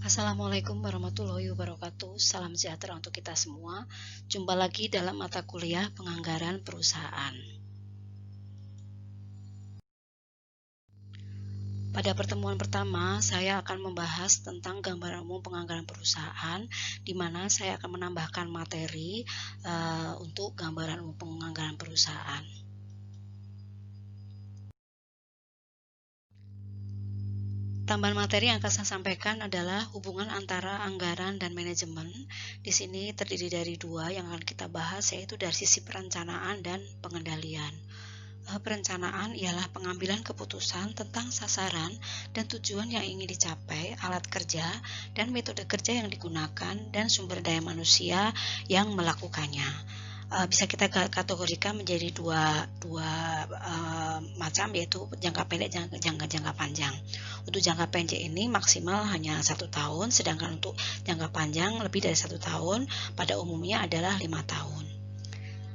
Assalamualaikum warahmatullahi wabarakatuh. Salam sejahtera untuk kita semua. Jumpa lagi dalam mata kuliah penganggaran perusahaan. Pada pertemuan pertama, saya akan membahas tentang gambaran umum penganggaran perusahaan, di mana saya akan menambahkan materi untuk gambaran umum penganggaran perusahaan. Tambahan materi yang akan saya sampaikan adalah hubungan antara anggaran dan manajemen. Di sini terdiri dari dua yang akan kita bahas, yaitu dari sisi perencanaan dan pengendalian. Perencanaan ialah pengambilan keputusan tentang sasaran dan tujuan yang ingin dicapai, alat kerja dan metode kerja yang digunakan, dan sumber daya manusia yang melakukannya. Bisa kita kategorikan menjadi dua macam, yaitu jangka pendek dan jangka panjang. Untuk jangka pendek ini maksimal hanya 1 tahun, sedangkan untuk jangka panjang lebih dari 1 tahun, pada umumnya adalah 5 tahun.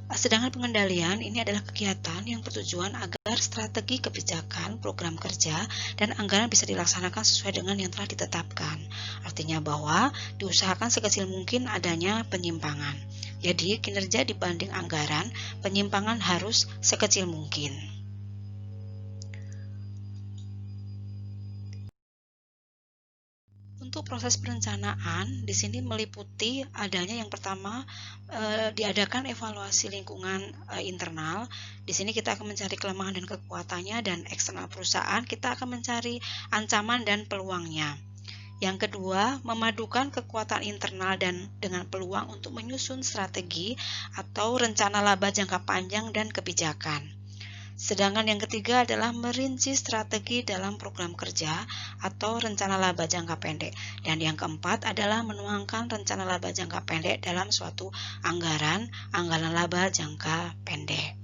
Sedangkan pengendalian ini adalah kegiatan yang bertujuan agar strategi kebijakan, program kerja, dan anggaran bisa dilaksanakan sesuai dengan yang telah ditetapkan. Artinya bahwa diusahakan sekecil mungkin adanya penyimpangan. Jadi kinerja dibanding anggaran, penyimpangan harus sekecil mungkin. Untuk proses perencanaan, di sini meliputi adanya yang pertama diadakan evaluasi lingkungan internal. Di sini kita akan mencari kelemahan dan kekuatannya, dan eksternal perusahaan kita akan mencari ancaman dan peluangnya. Yang kedua, memadukan kekuatan internal dan dengan peluang untuk menyusun strategi atau rencana laba jangka panjang dan kebijakan. Sedangkan yang ketiga adalah merinci strategi dalam program kerja atau rencana laba jangka pendek. Dan yang keempat adalah menuangkan rencana laba jangka pendek dalam suatu anggaran laba jangka pendek.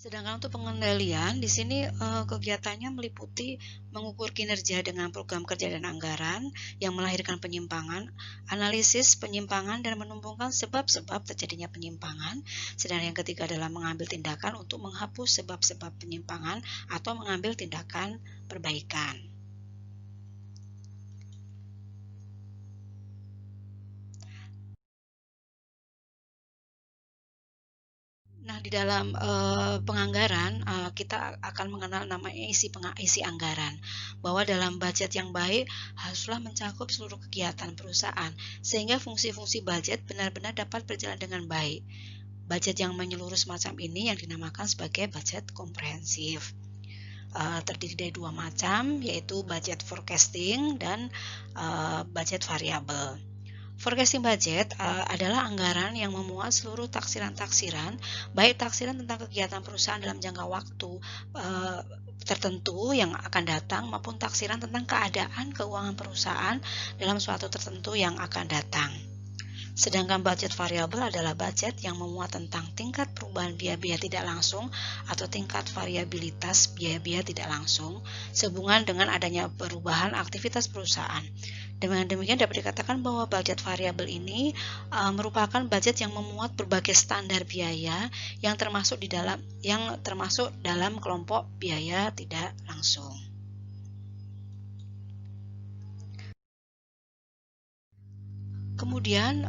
Sedangkan untuk pengendalian, di sini kegiatannya meliputi mengukur kinerja dengan program kerja dan anggaran yang melahirkan penyimpangan, analisis penyimpangan dan menumpangkan sebab-sebab terjadinya penyimpangan. Sedangkan yang ketiga adalah mengambil tindakan untuk menghapus sebab-sebab penyimpangan atau mengambil tindakan perbaikan. Nah, di dalam penganggaran kita akan mengenal namanya isi anggaran, bahwa dalam budget yang baik haruslah mencakup seluruh kegiatan perusahaan, sehingga fungsi-fungsi budget benar-benar dapat berjalan dengan baik. Budget yang menyeluruh semacam ini yang dinamakan sebagai budget komprehensif. Terdiri dari dua macam, yaitu budget forecasting dan budget variabel. Forecasting budget adalah anggaran yang memuat seluruh taksiran-taksiran, baik taksiran tentang kegiatan perusahaan dalam jangka waktu tertentu yang akan datang, maupun taksiran tentang keadaan keuangan perusahaan dalam suatu tertentu yang akan datang. Sedangkan budget variabel adalah budget yang memuat tentang tingkat perubahan biaya-biaya tidak langsung atau tingkat variabilitas biaya-biaya tidak langsung sehubungan dengan adanya perubahan aktivitas perusahaan. Dengan demikian dapat dikatakan bahwa budget variabel ini merupakan budget yang memuat berbagai standar biaya yang termasuk dalam kelompok biaya tidak langsung. Kemudian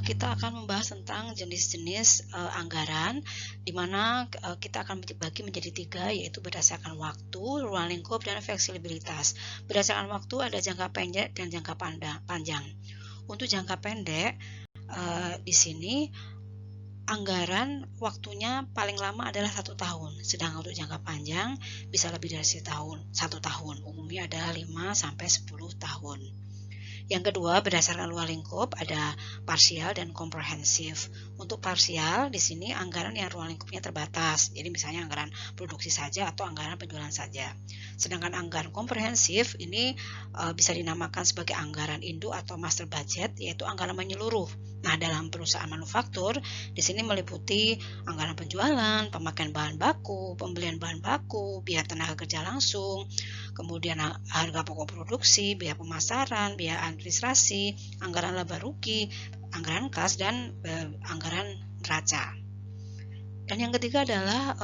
kita akan membahas tentang jenis-jenis anggaran, di mana kita akan bagi menjadi 3, yaitu berdasarkan waktu, ruang lingkup, dan fleksibilitas. Berdasarkan waktu ada jangka pendek dan jangka panjang. Untuk jangka pendek, di sini anggaran waktunya paling lama adalah 1 tahun, sedangkan untuk jangka panjang bisa lebih dari 1 tahun, umumnya adalah 5-10 tahun. Yang kedua, berdasarkan luar lingkup ada parsial dan komprehensif. Untuk parsial, di sini anggaran yang ruang lingkupnya terbatas, jadi misalnya anggaran produksi saja atau anggaran penjualan saja. Sedangkan anggaran komprehensif ini bisa dinamakan sebagai anggaran induk atau master budget, yaitu anggaran menyeluruh. Nah, dalam perusahaan manufaktur, di sini meliputi anggaran penjualan, pemakaian bahan baku, pembelian bahan baku, biaya tenaga kerja langsung, kemudian harga pokok produksi, biaya pemasaran, biaya administrasi, anggaran laba rugi, anggaran kas, dan anggaran neraca. Dan yang ketiga adalah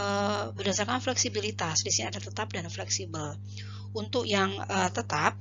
berdasarkan fleksibilitas. Di sini ada tetap dan fleksibel. Untuk yang tetap,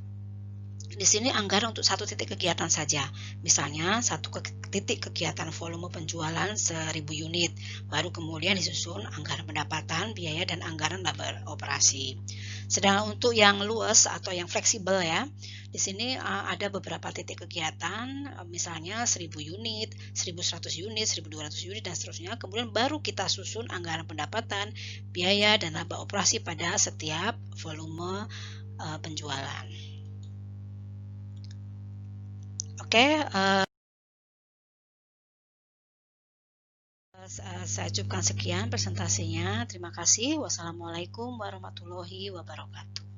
di sini anggaran untuk satu titik kegiatan saja. Misalnya satu titik kegiatan volume penjualan 1000 unit, baru kemudian disusun anggaran pendapatan, biaya, dan anggaran laba operasi. Sedangkan untuk yang luas atau yang fleksibel ya, di sini ada beberapa titik kegiatan, misalnya 1000 unit, 1100 unit, 1200 unit, dan seterusnya. Kemudian baru kita susun anggaran pendapatan, biaya, dan laba operasi pada setiap volume penjualan. Oke, saya cukupkan sekian presentasinya. Terima kasih. Wassalamualaikum warahmatullahi wabarakatuh.